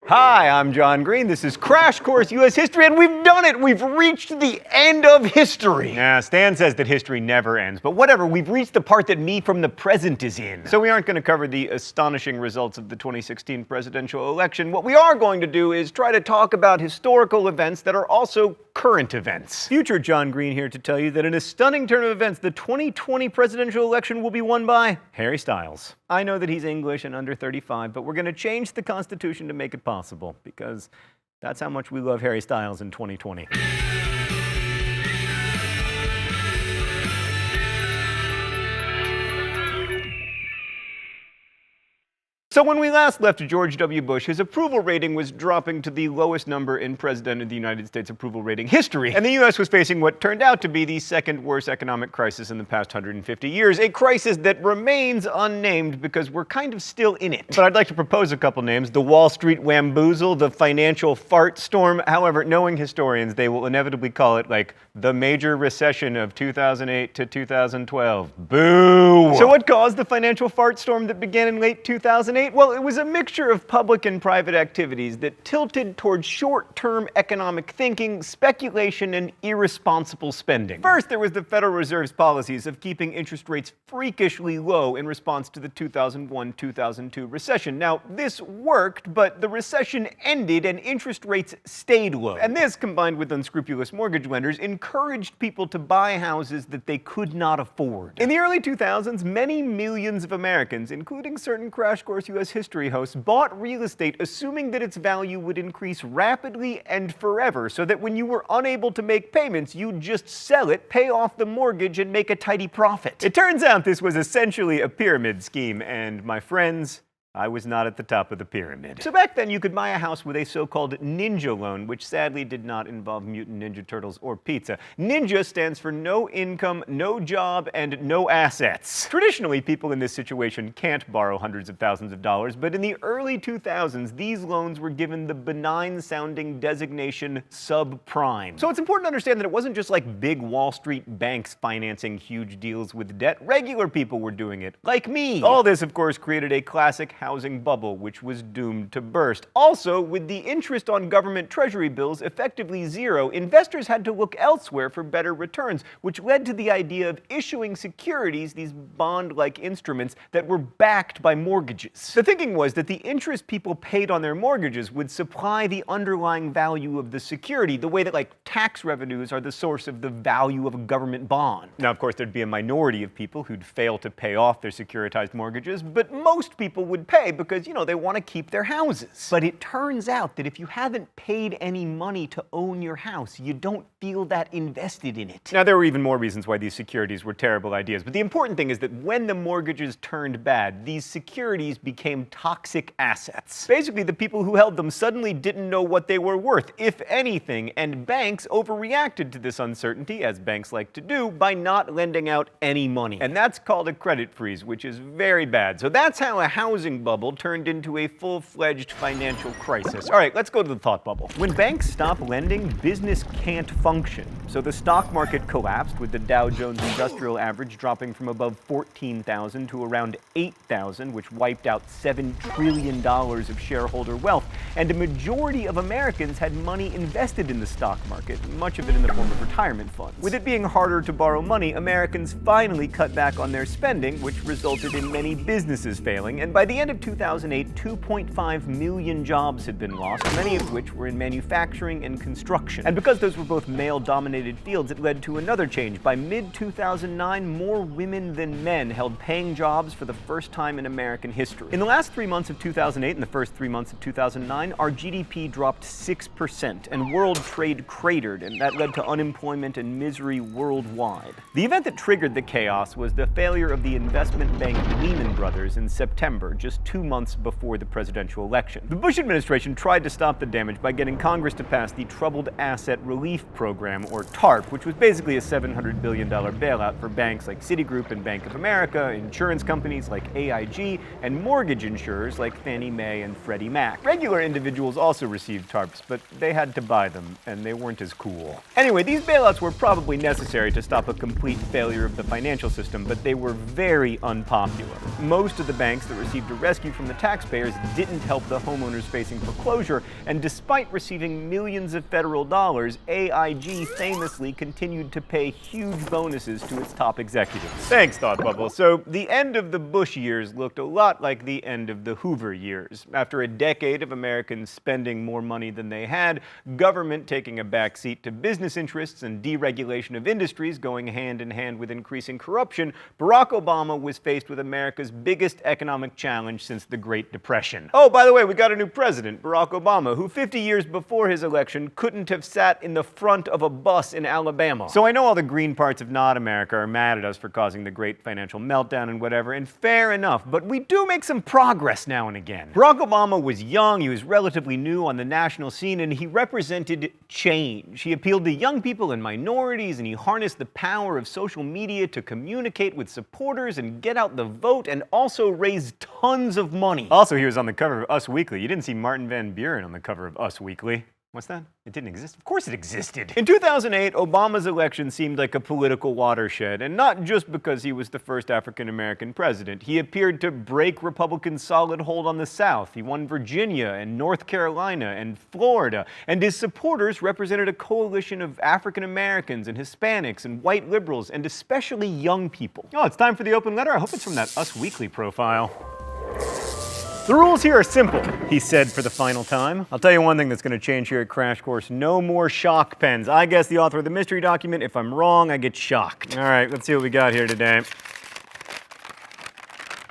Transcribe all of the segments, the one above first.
Hi, I'm John Green. This is Crash Course U.S. History, and we've done it! We've reached the end of history! Yeah, Stan says that history never ends, but whatever, we've reached the part that me from the present is in. So we aren't going to cover the astonishing results of the 2016 presidential election. What we are going to do is try to talk about historical events that are also current events. Future John Green here to tell you that in a stunning turn of events, the 2020 presidential election will be won by Harry Styles. I know that he's English and under 35, but we're going to change the Constitution to make it possible, because that's how much we love Harry Styles in 2020. So when we last left George W. Bush, his approval rating was dropping to the lowest number in President of the United States approval rating history. And the U.S. was facing what turned out to be the second worst economic crisis in the past 150 years, a crisis that remains unnamed because we're kind of still in it. But I'd like to propose a couple names: the Wall Street Wamboozle, the financial fart storm. However, knowing historians, they will inevitably call it like the major recession of 2008 to 2012. Boo! So what caused the financial fart storm that began in late 2008? Well, it was a mixture of public and private activities that tilted towards short-term economic thinking, speculation, and irresponsible spending. First, there was the Federal Reserve's policies of keeping interest rates freakishly low in response to the 2001-2002 recession. Now, this worked, but the recession ended and interest rates stayed low. And this, combined with unscrupulous mortgage lenders, encouraged people to buy houses that they could not afford. In the early 2000s, many millions of Americans, including certain Crash Course U.S. history hosts, bought real estate assuming that its value would increase rapidly and forever, so that when you were unable to make payments, you'd just sell it, pay off the mortgage, and make a tidy profit. It turns out this was essentially a pyramid scheme, and my friends, I was not at the top of the pyramid. So back then, you could buy a house with a so-called ninja loan, which sadly did not involve Mutant Ninja Turtles or pizza. Ninja stands for no income, no job, and no assets. Traditionally, people in this situation can't borrow hundreds of thousands of dollars, but in the early 2000s, these loans were given the benign-sounding designation subprime. So it's important to understand that it wasn't just like big Wall Street banks financing huge deals with debt. Regular people were doing it, like me. All this, of course, created a classic housing bubble, which was doomed to burst. Also, with the interest on government treasury bills effectively zero, investors had to look elsewhere for better returns, which led to the idea of issuing securities, these bond-like instruments that were backed by mortgages. The thinking was that the interest people paid on their mortgages would supply the underlying value of the security, the way that, like, tax revenues are the source of the value of a government bond. Now, of course, there'd be a minority of people who'd fail to pay off their securitized mortgages, but most people would pay because, you know, they want to keep their houses. But it turns out that if you haven't paid any money to own your house, you don't feel that invested in it. Now, there were even more reasons why these securities were terrible ideas, but the important thing is that when the mortgages turned bad, these securities became toxic assets. Basically, the people who held them suddenly didn't know what they were worth, if anything, and banks overreacted to this uncertainty, as banks like to do, by not lending out any money. And that's called a credit freeze, which is very bad. So that's how a housing bubble turned into a full-fledged financial crisis. All right, let's go to the thought bubble. When banks stop lending, business can't function. So the stock market collapsed, with the Dow Jones Industrial Average dropping from above 14,000 to around 8,000, which wiped out $7 trillion of shareholder wealth. And a majority of Americans had money invested in the stock market, much of it in the form of retirement funds. With it being harder to borrow money, Americans finally cut back on their spending, which resulted in many businesses failing. And by the end of 2008, 2.5 million jobs had been lost, many of which were in manufacturing and construction. And because those were both male-dominated fields, it led to another change. By mid-2009, more women than men held paying jobs for the first time in American history. In the last 3 months of 2008 and the first 3 months of 2009, our GDP dropped 6%, and world trade cratered, and that led to unemployment and misery worldwide. The event that triggered the chaos was the failure of the investment bank Lehman Brothers in September, just 2 months before the presidential election. The Bush administration tried to stop the damage by getting Congress to pass the Troubled Asset Relief Program, or TARP, which was basically a $700 billion bailout for banks like Citigroup and Bank of America, insurance companies like AIG, and mortgage insurers like Fannie Mae and Freddie Mac. Regular individuals also received TARPs, but they had to buy them, and they weren't as cool. Anyway, these bailouts were probably necessary to stop a complete failure of the financial system, but they were very unpopular. Most of the banks that received a rescue from the taxpayers didn't help the homeowners facing foreclosure, and despite receiving millions of federal dollars, AIG famously continued to pay huge bonuses to its top executives. Thanks, Thought Bubble. So, the end of the Bush years looked a lot like the end of the Hoover years. After a decade of Americans spending more money than they had, government taking a backseat to business interests, and deregulation of industries going hand in hand with increasing corruption, Barack Obama was faced with America's biggest economic challenge since the Great Depression. Oh, by the way, we got a new president, Barack Obama, who 50 years before his election couldn't have sat in the front of a bus in Alabama. So I know all the green parts of not America are mad at us for causing the great financial meltdown and whatever, and fair enough, but we do make some progress now and again. Barack Obama was young, he was relatively new on the national scene, and he represented change. He appealed to young people and minorities, and he harnessed the power of social media to communicate with supporters and get out the vote, and also raise tons of money. Also, he was on the cover of Us Weekly. You didn't see Martin Van Buren on the cover of Us Weekly. What's that? It didn't exist? Of course it existed. In 2008, Obama's election seemed like a political watershed, and not just because he was the first African-American president. He appeared to break Republicans' solid hold on the South. He won Virginia and North Carolina and Florida, and his supporters represented a coalition of African-Americans and Hispanics and white liberals, and especially young people. Oh, it's time for the open letter? I hope it's from that Us Weekly profile. The rules here are simple, he said for the final time. I'll tell you one thing that's going to change here at Crash Course. No more shock pens. I guess the author of the mystery document. If I'm wrong, I get shocked. All right, let's see what we got here today.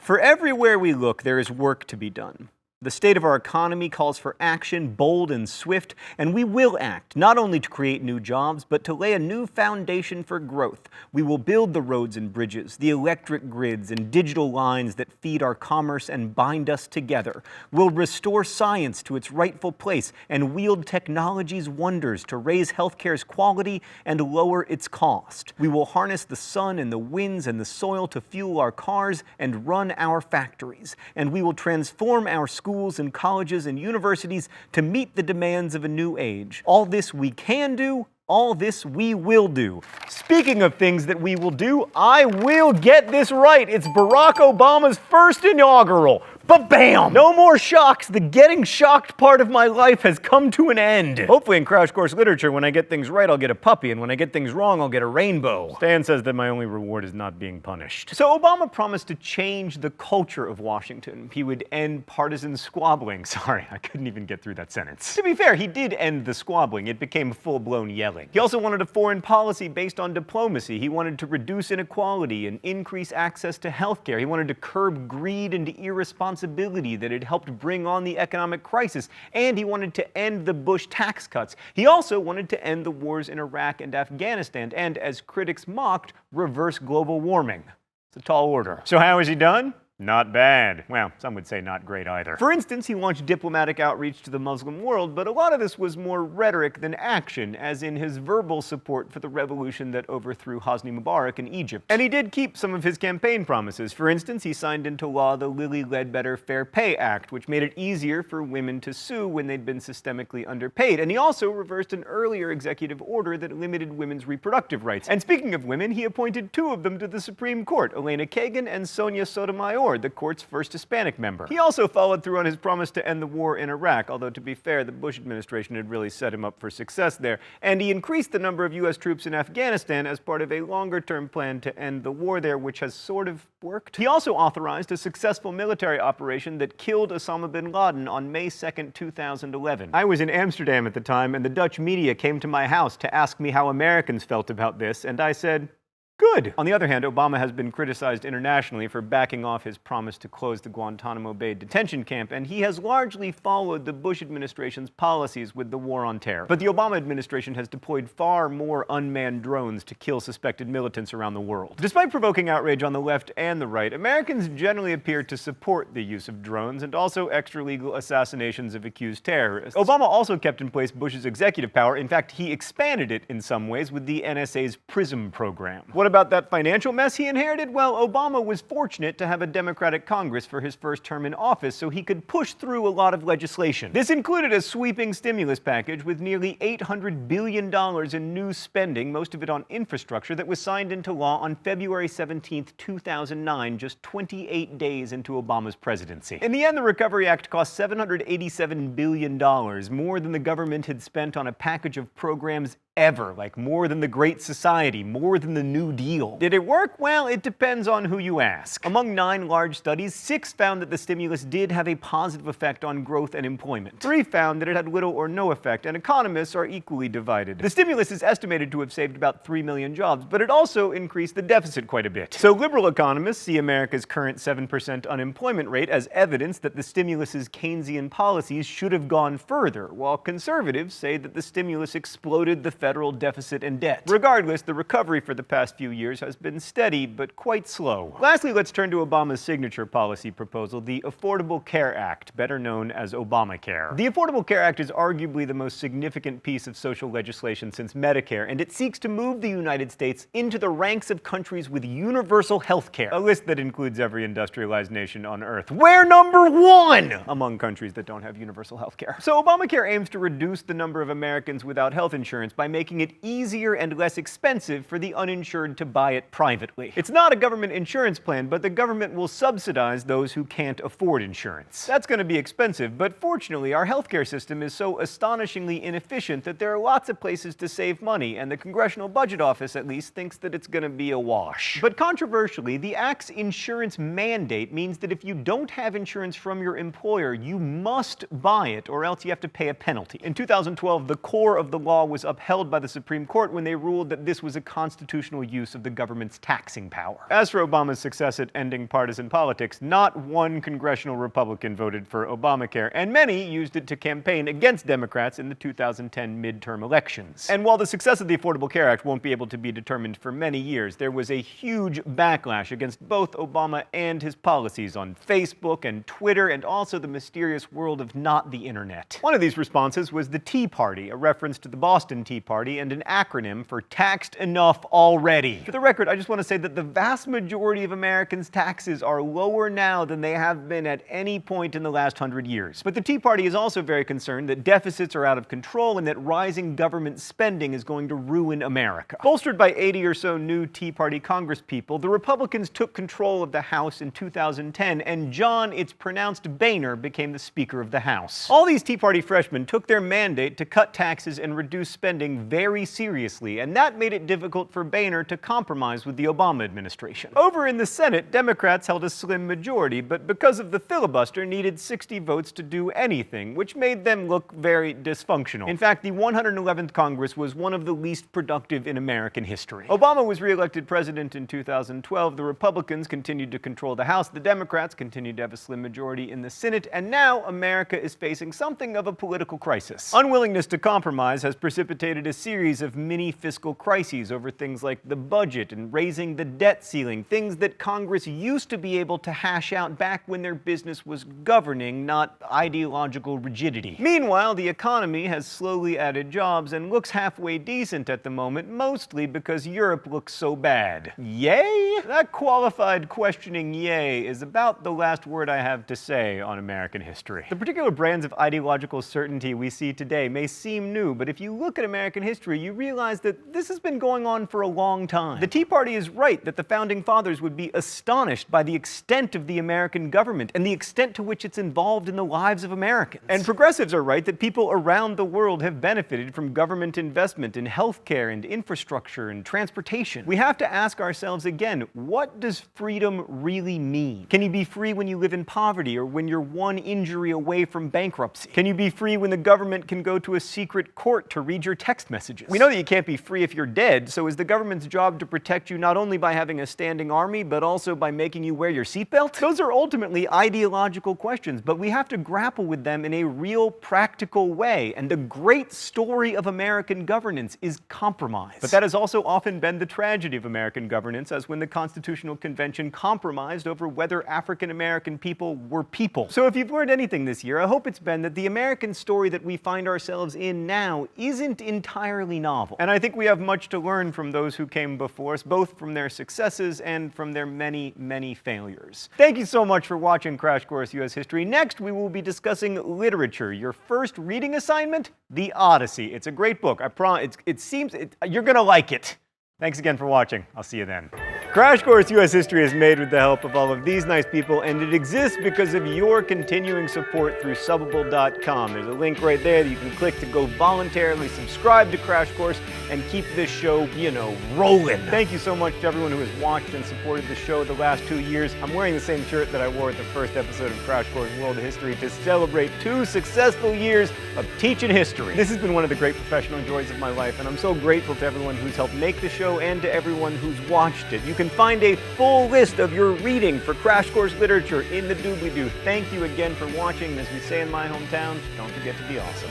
For everywhere we look, there is work to be done. The state of our economy calls for action, bold and swift, and we will act, not only to create new jobs, but to lay a new foundation for growth. We will build the roads and bridges, the electric grids and digital lines that feed our commerce and bind us together. We'll restore science to its rightful place and wield technology's wonders to raise healthcare's quality and lower its cost. We will harness the sun and the winds and the soil to fuel our cars and run our factories. And we will transform our schools and colleges and universities to meet the demands of a new age. All this we can do, all this we will do. Speaking of things that we will do, I will get this right. It's Barack Obama's first inaugural. Ba-bam! No more shocks. The getting shocked part of my life has come to an end. Hopefully in Crash Course Literature, when I get things right, I'll get a puppy, and when I get things wrong, I'll get a rainbow. Stan says that my only reward is not being punished. So Obama promised to change the culture of Washington. He would end partisan squabbling. Sorry, I couldn't even get through that sentence. To be fair, he did end the squabbling. It became full-blown yelling. He also wanted a foreign policy based on diplomacy. He wanted to reduce inequality and increase access to healthcare. He wanted to curb greed and irresponsibility that had helped bring on the economic crisis, and he wanted to end the Bush tax cuts. He also wanted to end the wars in Iraq and Afghanistan, and, as critics mocked, reverse global warming. It's a tall order. So how has he done? Not bad. Well, some would say not great either. For instance, he launched diplomatic outreach to the Muslim world, but a lot of this was more rhetoric than action, as in his verbal support for the revolution that overthrew Hosni Mubarak in Egypt. And he did keep some of his campaign promises. For instance, he signed into law the Lilly Ledbetter Fair Pay Act, which made it easier for women to sue when they'd been systemically underpaid. And he also reversed an earlier executive order that limited women's reproductive rights. And speaking of women, he appointed two of them to the Supreme Court, Elena Kagan and Sonia Sotomayor, the court's first Hispanic member. He also followed through on his promise to end the war in Iraq, although to be fair, the Bush administration had really set him up for success there. And he increased the number of U.S. troops in Afghanistan as part of a longer-term plan to end the war there, which has sort of worked. He also authorized a successful military operation that killed Osama bin Laden on May 2nd, 2011. I was in Amsterdam at the time, and the Dutch media came to my house to ask me how Americans felt about this, and I said, good. On the other hand, Obama has been criticized internationally for backing off his promise to close the Guantanamo Bay detention camp, and he has largely followed the Bush administration's policies with the war on terror. But the Obama administration has deployed far more unmanned drones to kill suspected militants around the world. Despite provoking outrage on the left and the right, Americans generally appear to support the use of drones and also extralegal assassinations of accused terrorists. Obama also kept in place Bush's executive power. In fact, he expanded it in some ways with the NSA's PRISM program. What about that financial mess he inherited? Well, Obama was fortunate to have a Democratic Congress for his first term in office, so he could push through a lot of legislation. This included a sweeping stimulus package with nearly $800 billion in new spending, most of it on infrastructure, that was signed into law on February 17, 2009, just 28 days into Obama's presidency. In the end, the Recovery Act cost $787 billion, more than the government had spent on a package of programs ever, like more than the Great Society, more than the New Deal. Did it work? Well, it depends on who you ask. Among 9 large studies, 6 found that the stimulus did have a positive effect on growth and employment. 3 found that it had little or no effect, and economists are equally divided. The stimulus is estimated to have saved about 3 million jobs, but it also increased the deficit quite a bit. So liberal economists see America's current 7% unemployment rate as evidence that the stimulus's Keynesian policies should have gone further, while conservatives say that the stimulus exploded the federal deficit and debt. Regardless, the recovery for the past few years has been steady, but quite slow. Lastly, let's turn to Obama's signature policy proposal, the Affordable Care Act, better known as Obamacare. The Affordable Care Act is arguably the most significant piece of social legislation since Medicare, and it seeks to move the United States into the ranks of countries with universal health care, a list that includes every industrialized nation on Earth. We're number 1 among countries that don't have universal health care. So Obamacare aims to reduce the number of Americans without health insurance by making it easier and less expensive for the uninsured to buy it privately. It's not a government insurance plan, but the government will subsidize those who can't afford insurance. That's going to be expensive, but fortunately, our healthcare system is so astonishingly inefficient that there are lots of places to save money, and the Congressional Budget Office at least thinks that it's going to be a wash. But controversially, the Act's insurance mandate means that if you don't have insurance from your employer, you must buy it, or else you have to pay a penalty. In 2012, the core of the law was upheld by the Supreme Court when they ruled that this was a constitutional use of the government's taxing power. As for Obama's success at ending partisan politics, not one congressional Republican voted for Obamacare, and many used it to campaign against Democrats in the 2010 midterm elections. And while the success of the Affordable Care Act won't be able to be determined for many years, there was a huge backlash against both Obama and his policies on Facebook and Twitter, and also the mysterious world of not the internet. One of these responses was the Tea Party, a reference to the Boston Tea Party and an acronym for Taxed Enough Already. For the record, I just want to say that the vast majority of Americans' taxes are lower now than they have been at any point in the last 100 years. But the Tea Party is also very concerned that deficits are out of control and that rising government spending is going to ruin America. Bolstered by 80 or so new Tea Party congresspeople, the Republicans took control of the House in 2010, and John, it's pronounced Boehner, became the Speaker of the House. All these Tea Party freshmen took their mandate to cut taxes and reduce spending very seriously, and that made it difficult for Boehner to compromise with the Obama administration. Over in the Senate, Democrats held a slim majority, but because of the filibuster, needed 60 votes to do anything, which made them look very dysfunctional. In fact, the 111th Congress was one of the least productive in American history. Obama was re-elected president in 2012, the Republicans continued to control the House, the Democrats continued to have a slim majority in the Senate, and now America is facing something of a political crisis. Unwillingness to compromise has precipitated a series of mini fiscal crises over things like the budget and raising the debt ceiling, things that Congress used to be able to hash out back when their business was governing, not ideological rigidity. Meanwhile, the economy has slowly added jobs and looks halfway decent at the moment, mostly because Europe looks so bad. Yay? That qualified questioning yay is about the last word I have to say on American history. The particular brands of ideological certainty we see today may seem new, but if you look at American history, you realize that this has been going on for a long time. The Tea Party is right that the Founding Fathers would be astonished by the extent of the American government and the extent to which it's involved in the lives of Americans. And progressives are right that people around the world have benefited from government investment in healthcare and infrastructure and transportation. We have to ask ourselves again, what does freedom really mean? Can you be free when you live in poverty or when you're one injury away from bankruptcy? Can you be free when the government can go to a secret court to read your text messages? We know that you can't be free if you're dead, so is the government's job to protect you not only by having a standing army, but also by making you wear your seatbelt? Those are ultimately ideological questions, but we have to grapple with them in a real, practical way, and the great story of American governance is compromise. But that has also often been the tragedy of American governance, as when the Constitutional Convention compromised over whether African American people were people. So if you've learned anything this year, I hope it's been that the American story that we find ourselves in now isn't entirely entirely novel. And I think we have much to learn from those who came before us, both from their successes and from their many, many failures. Thank you so much for watching Crash Course U.S. History. Next, we will be discussing literature. Your first reading assignment, The Odyssey. It's a great book. I promise. You're gonna like it. Thanks again for watching. I'll see you then. Crash Course U.S. History is made with the help of all of these nice people, and it exists because of your continuing support through Subbable.com. There's a link right there that you can click to go voluntarily subscribe to Crash Course and keep this show, rolling. Thank you so much to everyone who has watched and supported the show the last 2 years. I'm wearing the same shirt that I wore at the first episode of Crash Course World History to celebrate 2 successful years of teaching history. This has been one of the great professional joys of my life, and I'm so grateful to everyone who's helped make the show and to everyone who's watched it. You can find a full list of your reading for Crash Course Literature in the doobly-doo. Thank you again for watching. As we say in my hometown, don't forget to be awesome.